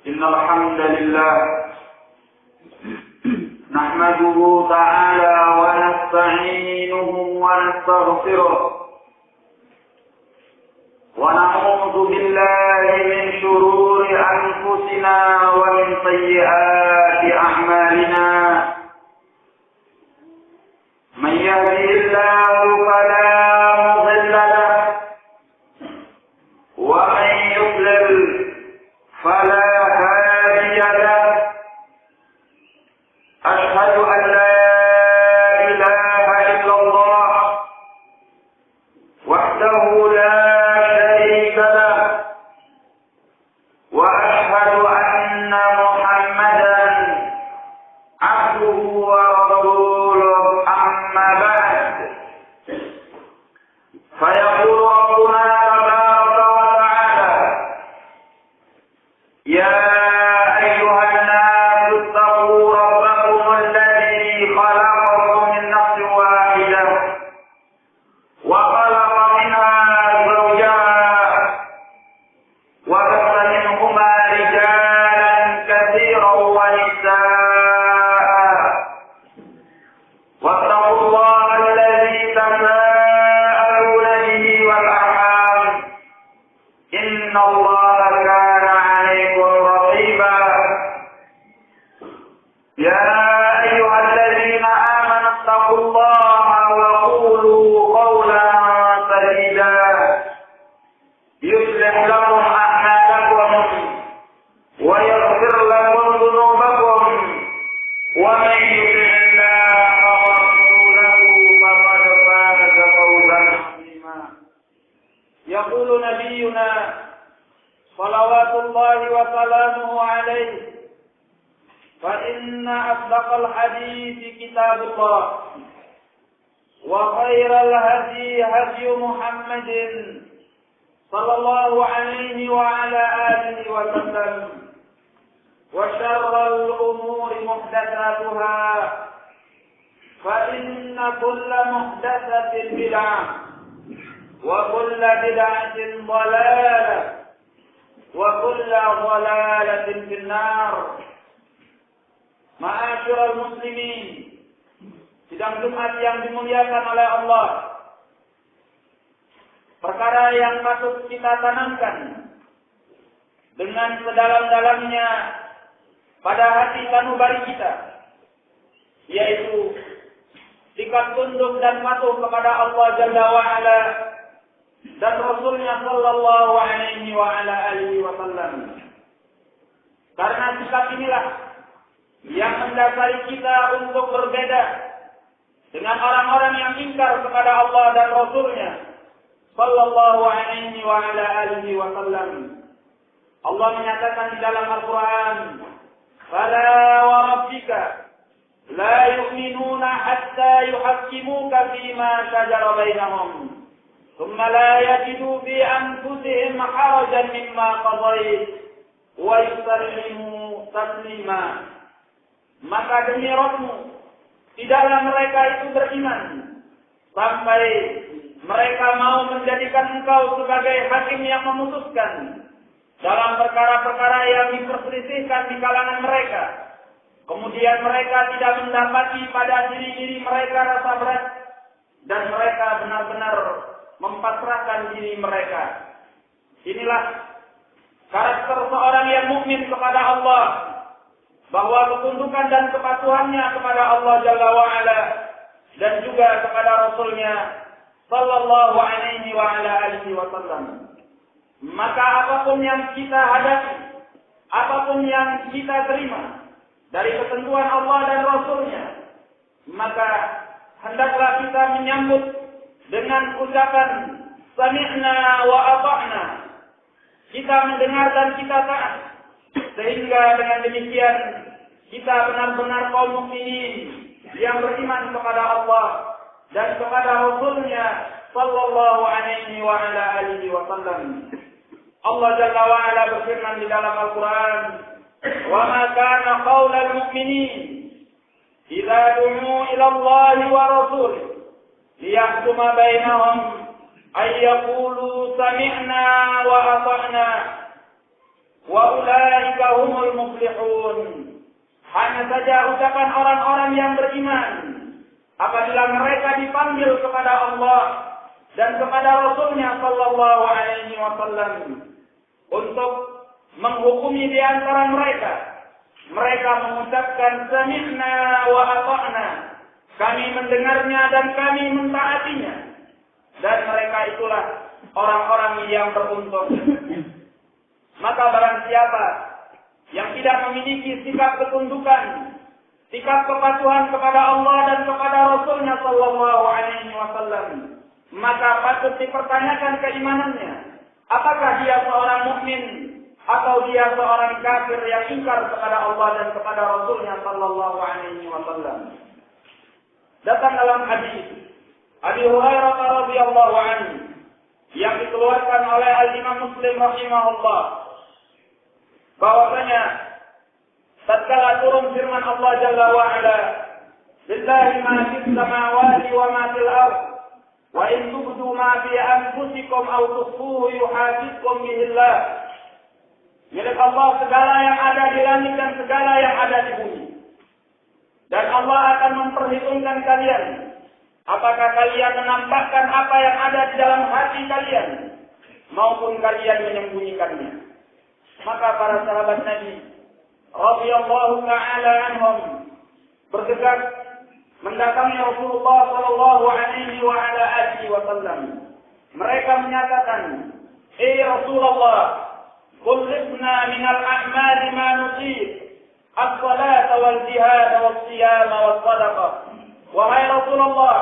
إن الحمد لله نحمده تعالى ونستعينه ونستغفره ونعوذ بالله من شرور أنفسنا ومن سيئات أعمالنا من يهده الله فلا مضل له ومن يضلل فلا هادي له أشهد أن لا إله إلا الله وحده لا شريك له وأشهد أن محمدا عبده ورسوله أما بعد فيقول ربنا تبارك وتعالى يا أيها الناس اتقوا ربكم الذي خلقكم من نفس واحدة وخلق منها زوجها وبث منهما رجالا كثيرا ونساء واتقوا الله الذي تساءلون به والأرحام إن الله كان عليكم رقيبا يا أيها الذين آمنوا اتقوا الله وقولوا قولا سديدا يصلح لكم أعمالكم ويغفر لكم ذنوبكم ومن يطع الله ورسوله فقد فاز فوزا عظيما يقول نبينا صلوات الله وسلامه عليه فإن أصدق الحديث كتاب الله وخير الهدي هدي محمد صلى الله عليه وعلى آله وسلم وشر الأمور محدثاتها فإن كل محدثة بدعة وكل بدعة ضلالة وكل ضلالة في النار. Ma'asyiral muslimin, sidang Jumat yang dimuliakan oleh Allah, perkara yang patut kita tanamkan dengan sedalam-dalamnya pada hati sanubari kita, yaitu sikap tunduk dan patuh kepada Allah Jalla wa'ala dan Rasulnya sallallahu alaihi wa ala alihi wasallam. Karena sikap inilah yang mendasari kita untuk berbeda dengan orang-orang yang ingkar kepada Allah dan Rasulnya sallallahu alaihi wa ala alihi wasallam. Allah menyatakan di dalam Al-Quran, "Fala wa rabbika la yu'minuna hatta yuhakkimuka fima shajara bainahum, thumma la yajidu fi anfusihim harajan mimma qadait wa yusallimu taslima." Maka demi Rabb-Mu, tidaklah mereka itu beriman sampai mereka mau menjadikan Engkau sebagai hakim yang memutuskan dalam perkara-perkara yang diperselisihkan di kalangan mereka. Kemudian mereka tidak mendapati pada diri-diri mereka rasa berat dan mereka benar-benar mempasrahkan diri mereka. Inilah karakter seorang yang mukmin kepada Allah, bahwa ketundukan dan kepatuhannya kepada Allah Jalla wa'ala dan juga kepada Rasulnya sallallahu alaihi wa ala alihi wasallam. Maka apapun yang kita hadapi, apapun yang kita terima dari ketentuan Allah dan Rasulnya, maka hendaklah kita menyambut dengan ucapan sami'na wa ata'na. Kita mendengar dan kita taat, sehingga dengan demikian kita benar-benar kaum mukminin yang beriman kepada Allah dan kepada Rasulnya sallallahu alaihi wa ala alihi wasallam. Allah Jalla wa ala berfirman di dalam Al-Quran, "Wa ma kana qaulal mu'minin idza du'u ila Allah wa rasulih liyahkuma bainahum ay yaqulu sami'na wa ata'na." wa ulaika humul muflihun. Hanya saja ucapan orang-orang yang beriman apabila mereka dipanggil kepada Allah dan kepada Rasulnya sallallahu alaihi wasallam untuk menghukumi di antara mereka, mereka mengucapkan sami'na wa ata'na, kami mendengarnya dan kami mentaatinya, dan mereka itulah orang-orang yang beruntung. Maka barang siapa yang tidak memiliki sikap ketundukan, sikap kepatuhan kepada Allah dan kepada Rasulnya sallallahu alaihi wasallam, maka patut dipertanyakan keimanannya. Apakah dia seorang mukmin atau dia seorang kafir yang ingkar kepada Allah dan kepada Rasulnya sallallahu alaihi wasallam. Datang dalam hadis Abi Hurairah radhiyallahu anhu yang dikeluarkan oleh Al-Imam Muslim rahimahullah, bahwasanya tatkala turun firman Allah Jalla wa Ala, "Lillahi ma fis samawati wa ma fil ardh, wa in tubdu ma fi anfusikum aw tukhfuhu yuhasibkum bihi Allah." Milik Allah segala yang ada di langit dan segala yang ada di bumi. Dan Allah akan memperhitungkan kalian. Apakah kalian menampakkan apa yang ada di dalam hati kalian, maupun kalian menyembunyikannya. Maka para sahabat Nabi radhiyallahu ta'ala anhum bergegas mendatangi Rasulullah sallallahu alaihi wa ala alihi wasallam. Mereka menyatakan, Rasulullah, kullibna minal a'mali ma nutib, as-salata wal jihad wal siyama wal sadaqah." Wahai Rasulullah,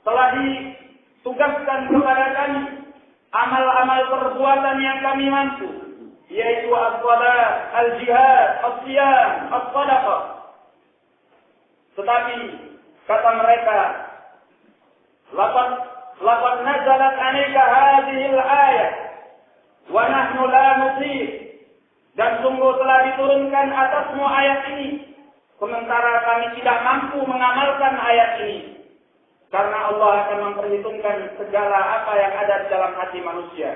telah ditugaskan kepada kami amal-amal perbuatan yang kami mampu, yaitu as-salat, al-jihad, as-siyam, as-sadaqah. Tetapi kata mereka, laqad nazalat 'alaika hadhihi al-ayah wa nahnu la nutib. Dan sungguh telah diturunkan atasmu ayat ini, sementara kami tidak mampu mengamalkan ayat ini. Karena Allah akan memperhitungkan segala apa yang ada di dalam hati manusia,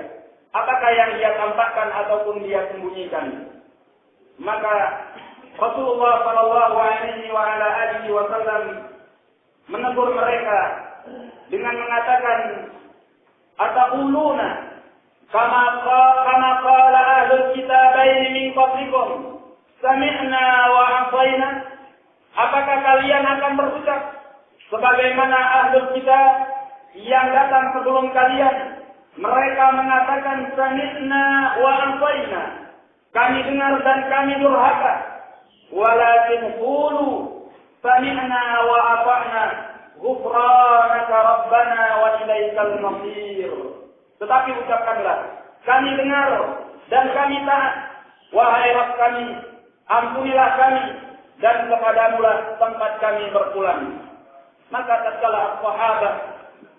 apakah yang dia tampakkan ataupun dia sembunyikan. Maka Rasulullah sallallahu alaihi wa ala alihi wasallam menegur mereka dengan mengatakan, "Ataquluna kama qala ahlul kitabaini min qablikum, sami'na wa ata'na." Apakah kalian akan berucap sebagaimana ahlul kitab yang datang sebelum kalian? Mereka mengatakan sami'na wa ata'na, kami dengar dan kami durhaka. Walakin qulu sami'na wa ata'na, ghufranaka rabbana wa ilaikal masir. Tetapi ucapkanlah, kami dengar dan kami taat, wahai Rabb kami, ampunilah kami, dan kepadamulah tempat kami berpulang. Maka tatkala sahabat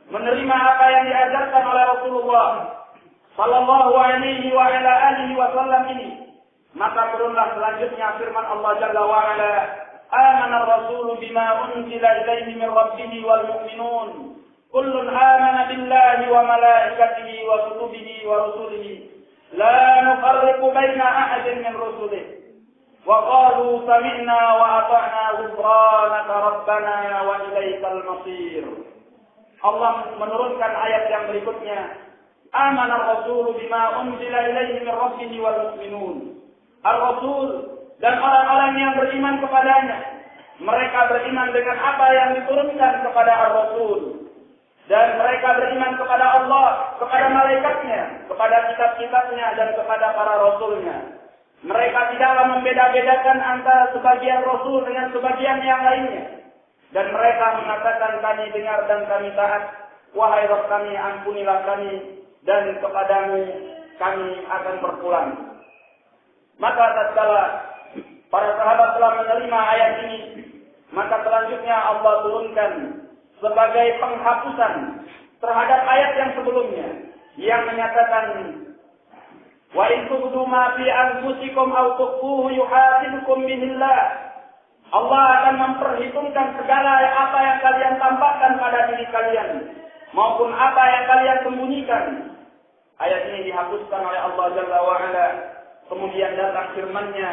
menerima apa yang diajarkan oleh Rasulullah sallallahu alaihi wa ala alihi wasallam ini, maka turunlah selanjutnya firman Allah Jalla wa Ala, "Amana ar-rasul bima unzila ilaihi min rabbih wal mu'minun, kullun amana billahi wa malaikatihi wa kutubihi wa rusulihi, la nufarriqu baina ahadin min rusulihi. وَقَالُوا سَمِعْنَا وَأَطَعْنَا غُفْرَانَكَ رَبَّنَا وَإِلَيْكَ الْمَصِيرُ." Allah menurunkan ayat yang berikutnya, "Amana ar-rasul bima unzila ilaihi min rabbih wal mu'minun." Ar-rasul dan orang-orang yang beriman kepadanya, mereka beriman dengan apa yang diturunkan kepada ar-rasul, dan mereka beriman kepada Allah, kepada malaikatnya, kepada kitab-kitabnya, dan kepada para rasulnya. Mereka tidaklah membeda-bedakan antara sebagian Rasul dengan sebagian yang lainnya. Dan mereka mengatakan, kami dengar dan kami taat. Wahai Rabb kami, ampunilah kami, dan kepadamu kami akan berpulang. Maka tatkala para sahabat telah menerima ayat ini, maka selanjutnya Allah turunkan sebagai penghapusan terhadap ayat yang sebelumnya, yang menyatakan, "Wa in tubdu ma fi anfusikum aw tukhfuhu yuhasibukum bihi Allah." Allah akan memperhitungkan segala apa yang kalian tampakkan pada diri kalian, maupun apa yang kalian sembunyikan. Ayat ini dihapuskan oleh Allah Jalla wa Ala. kemudian datang firman-Nya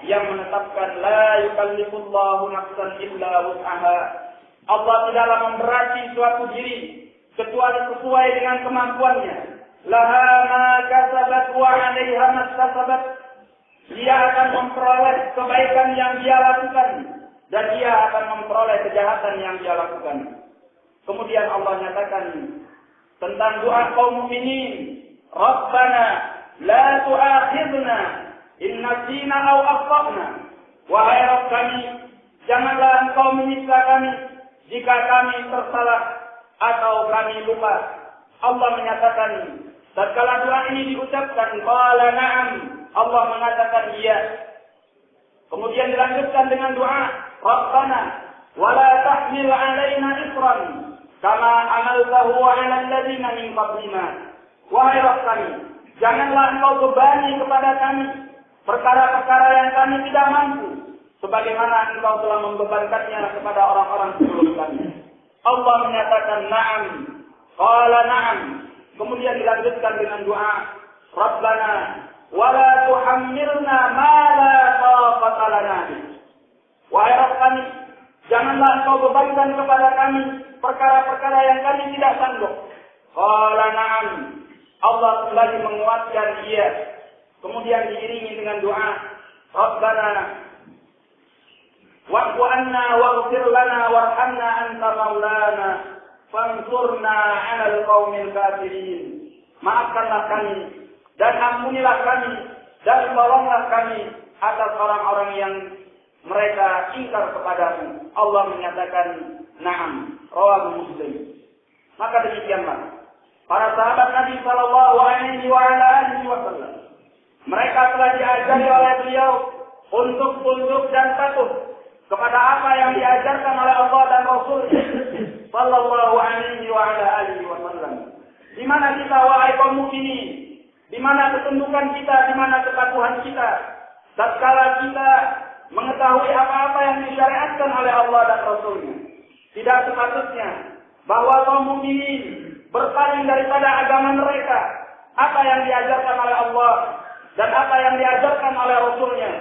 yang menetapkan la yukallifullahu nafsan illa wus'aha. Allah tidaklah memberati suatu diri kecuali sesuai dengan kemampuannya. Laha ma kasabat wa 'alaiha ma kasabat. Dia akan memperoleh kebaikan yang dia lakukan dan dia akan memperoleh kejahatan yang dia lakukan. Kemudian Allah nyatakan tentang doa kaum mukminin, Rabbana la tu'akhidna in nasina aw akhtana. Wahai Rabb kami, janganlah Engkau menyiksa kami jika kami tersalah atau kami lupa. Allah menyatakan tatkala doa ini diucapkan, qala na'am, Allah mengatakan iya. Kemudian dilanjutkan dengan doa, Rabbana wala tahmil 'alaina isran kama amaltahu 'ala alladziina min qablina. Wahai Rabb kami, janganlah Engkau bebani kepada kami perkara-perkara yang kami tidak mampu, sebagaimana Engkau telah membebankannya kepada orang-orang sebelum kami. Allah menyatakan na'am, qala na'am. Kemudian dilanjutkan dengan doa, Rabbana wala tuhammilna ma la taqata lana bih. Wahai Rabb kami, janganlah Engkau bebankan kepada kami perkara-perkara yang kami tidak sanggup. Qala na'am. Allah kembali menguatkan iya. Kemudian diiringi dengan doa, Rabbana wa'fu anna waghfir lana warhamna anta maulana fansurna 'alal qaumil kafirin. Maafkanlah kami dan ampunilah kami dan tolonglah kami atas orang-orang yang mereka ingkar kepadamu. Allah menyatakan na'am, rawahu Muslim. Maka demikianlah para sahabat Nabi sallallahu alaihi wasallam, mereka telah diajari oleh beliau untuk tunduk dan patuh kepada apa yang diajarkan oleh Allah dan Rasul-Nya sallallahu alaihi wasallam. Di mana kita wahai kaum mukminin? Di mana ketundukan kita, di mana kepatuhan kita? Tatkala kita mengetahui apa-apa yang disyariatkan oleh Allah dan Rasul-Nya, tidak sepatutnya bahwa kaum mukminin berpaling daripada agama mereka, apa yang diajarkan oleh Allah dan apa yang diajarkan oleh Rasul-Nya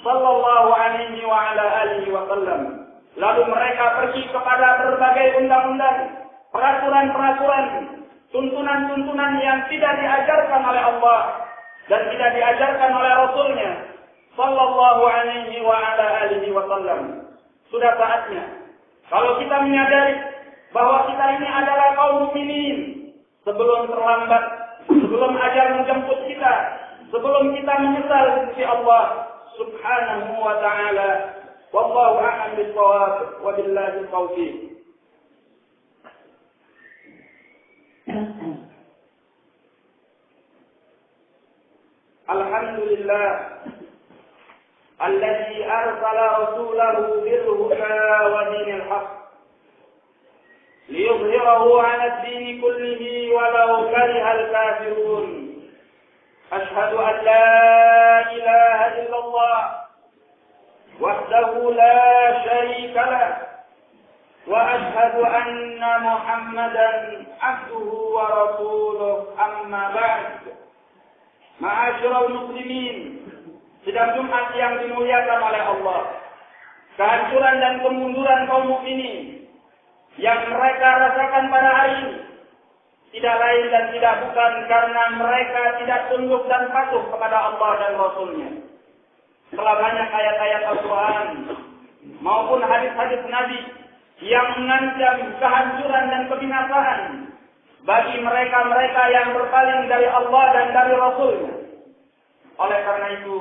sallallahu alaihi wasallam. Lalu mereka pergi kepada berbagai undang-undang, peraturan-peraturan, tuntunan-tuntunan yang tidak diajarkan oleh Allah dan tidak diajarkan oleh Rasul-Nya sallallahu alaihi wasallam. Sudah saatnya kalau kita menyadari bahwa kita ini adalah kaum mukminin, sebelum terlambat, sebelum ajal menjemput kita, sebelum kita menyesal di sisi Allah Subhanahu wa ta'ala. Wallahu a'lam bis-shawab wa billahi taufiq. Alhamdulillah alladzi arsala rasulahu bil huda wa dinil haqq liyudhhirahu 'ala ad-din kullihi walau kariha al-kafirun. Ashhadu an la ilaha illallah wahdahu la syarika lah wa ashhadu anna Muhammadan 'abduhu wa rasuluh, amma ba'd. Ma'asyiral muslimin, sidang Jumat yang dimuliakan oleh Allah, kehancuran dan kemunduran kaum mukminin yang mereka rasakan pada hari ini tidak lain dan tidak bukan karena mereka tidak tunduk dan patuh kepada Allah dan Rasul-Nya. Telah banyak ayat-ayat Al-Quran maupun hadis-hadis Nabi yang mengancam kehancuran dan kebinasaan bagi mereka-mereka yang berpaling dari Allah dan dari Rasul-Nya. Oleh karena itu,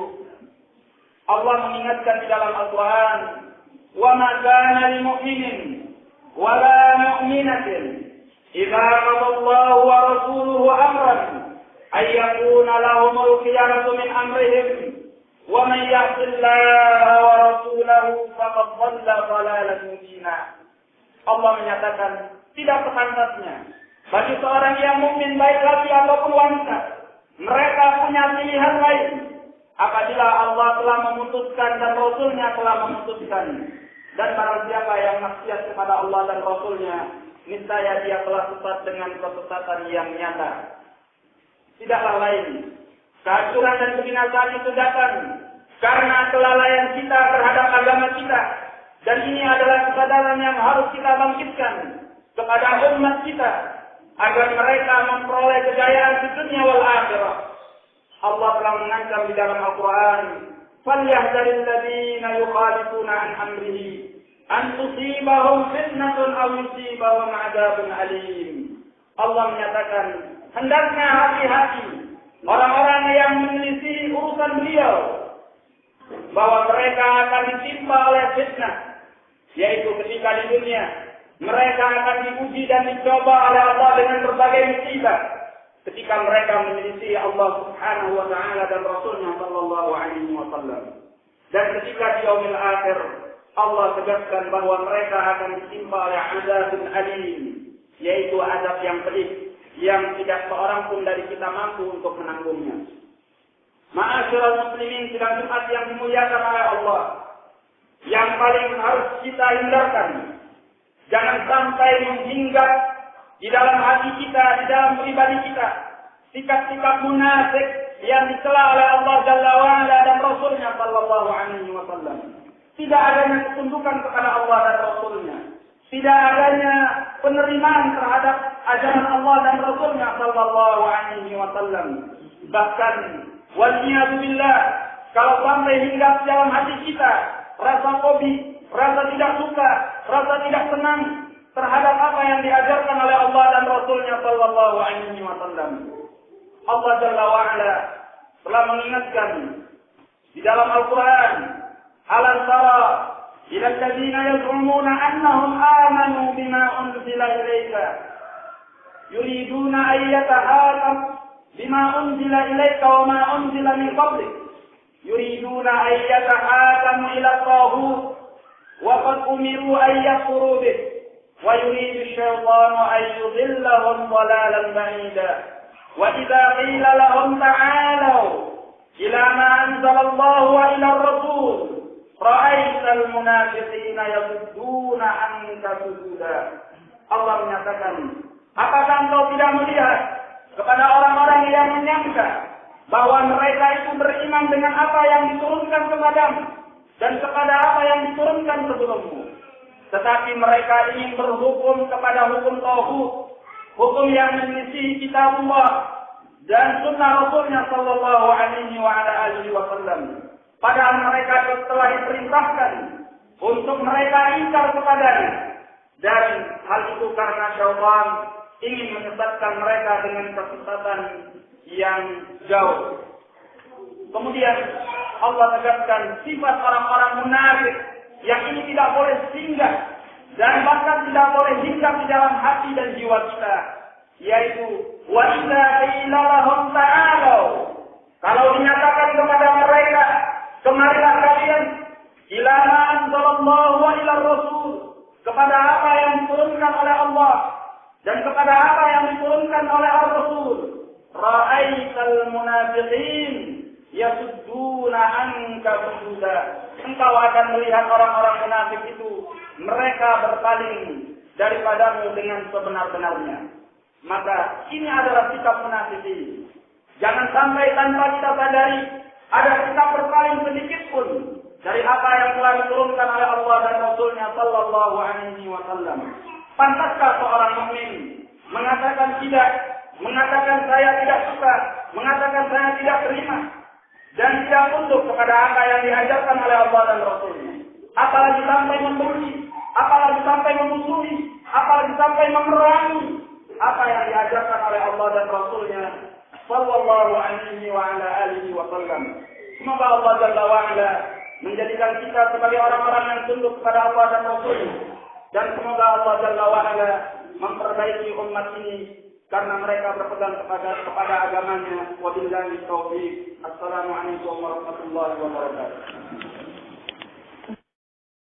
Allah mengingatkan di dalam Al-Quran, "Wa ma kana lil mu'minin wa la mu'minatin idza qada Allahu wa rasuluhu amran ay yakuna lahumul khiyaratu min amrihim wa man ya'si Allaha wa rasulahu faqad dhalla dhalalan mubina." Allah menyatakan tidak sepantasnya bagi seorang yang mukmin baik laki ataupun wanita, mereka punya pilihan lain apabila Allah telah memutuskan dan Rasul-Nya telah memutuskan. Dan barang siapa yang maksiat kepada Allah dan Rasul-Nya, niscaya dia telah sesat dengan kesesatan yang nyata. Tidaklah lain Kehancuran dan kebinasaan itu datang karena kelalaian kita terhadap agama kita. Dan ini adalah kesadaran yang harus kita bangkitkan kepada umat kita agar mereka memperoleh kejayaan di dunia wal akhirah. Allah telah mengancam di dalam Al-Quran, "Falyahdharil ladzina yukhalifuna an amrihi an tusibahum fitnatun aw yusibahum 'adzabun alim." Allah menyatakan, hendaknya hati-hati orang-orang yang menyelisih urusan beliau, bahwa mereka akan ditimpa oleh fitnah, yaitu ketika di dunia mereka akan diuji dan dicoba oleh Allah dengan berbagai musibah ketika mereka menyelisih Allah Subhanahu wa taala dan Rasulnya sallallahu alaihi wasallam. Dan ketika di yaumil akhir Allah tegaskan bahwa mereka akan ditimpa oleh azabun alim, yaitu azab yang pedih yang tidak seorang pun dari kita mampu untuk menanggungnya. Ma'asyiral muslimin, sidang Jumat yang dimuliakan oleh Allah, yang paling harus kita hindarkan, jangan sampai menghinggap di dalam hati kita, di dalam pribadi kita, sikap-sikap munafik yang dicela oleh Allah Jalla wa'ala dan Rasulnya sallallahu alaihi wasallam. Tidak adanya ketundukan kepada Allah dan Rasulnya, tidak adanya penerimaan terhadap ajaran Allah dan Rasulnya sallallahu alaihi wasallam. Bahkan waliyadzubillah, kalau sampai hinggap dalam hati kita rasa hobi, rasa tidak suka, rasa tidak senang terhadap apa yang diajarkan oleh Allah dan Rasulnya sallallahu alaihi wasallam. Allah Jalla wa'ala telah mengingatkan di dalam Al-Quran, "Alam tara ila alladziina yaz'umuna annahum amanu bima unzila ilaika yuriduna an yatahakamu bima unzila ilaika wa ma unzila min qablik yuriduna an yatahakamu ila at-taghut wa qad umiru an yakfuru bih wa yuridu asy-syaitanu an yudhillahum dhalalan ba'ida wa idza qila lahum ta'alu ila ma anzala Allah wa ila ar-rasul ra'aital munafiqina yasudduna anka sududa." Allah menyatakan, apakah engkau tidak melihat kepada orang-orang yang menyangka bahwa mereka itu beriman dengan apa yang diturunkan kepadamu dan kepada apa yang diturunkan sebelummu, tetapi mereka ingin berhukum kepada hukum tauhid, hukum yang menyelisih kitab Allah dan sunnah Rasulnya sallallahu alaihi wasallam. Padahal mereka telah diperintahkan untuk mereka ingkar kepadanya, dan hal itu karena syaitan ingin menyesatkan mereka dengan kesesatan yang jauh. Kemudian Allah tegaskan sifat orang-orang munafik yang ini tidak boleh singgah dan bahkan tidak boleh hinggap di dalam hati dan jiwa kita, yaitu wa idza qila lahum ta'alu, kalau dinyatakan kepada mereka, kemarilah kalian ila ma anzalallahu wa ila rasul, kepada apa yang diturunkan oleh Allah dan kepada apa yang diturunkan oleh Ar-Rasul, ra'aital munafiqin yasudduna anka sududa, engkau akan melihat orang-orang munafik itu mereka berpaling daripadamu dengan sebenar-benarnya. Maka ini adalah sikap munafikin. Jangan sampai tanpa kita sadari ada sikap berpaling sedikit pun dari apa yang telah diturunkan oleh Allah dan Rasulnya sallallahu alaihi wasallam. Pantaskah seorang mukmin mengatakan tidak, mengatakan saya tidak suka, mengatakan saya tidak terima, dan tidak tunduk kepada apa yang diajarkan oleh Allah dan Rasulnya? Apalagi sampai membenci, apalagi sampai memusuhi, apalagi sampai memerangi apa yang diajarkan oleh Allah dan Rasulnya sallallahu alaihi wasallam. Semoga Allah Jalla wa'ala menjadikan kita sebagai orang-orang yang tunduk kepada Allah dan Rasulnya, dan semoga Allah Jalla wa'ala memperbaiki umat ini karena mereka berpegang kepada agamanya. Wabillahi taufiq. Assalamualaikum warahmatullahi wabarakatuh.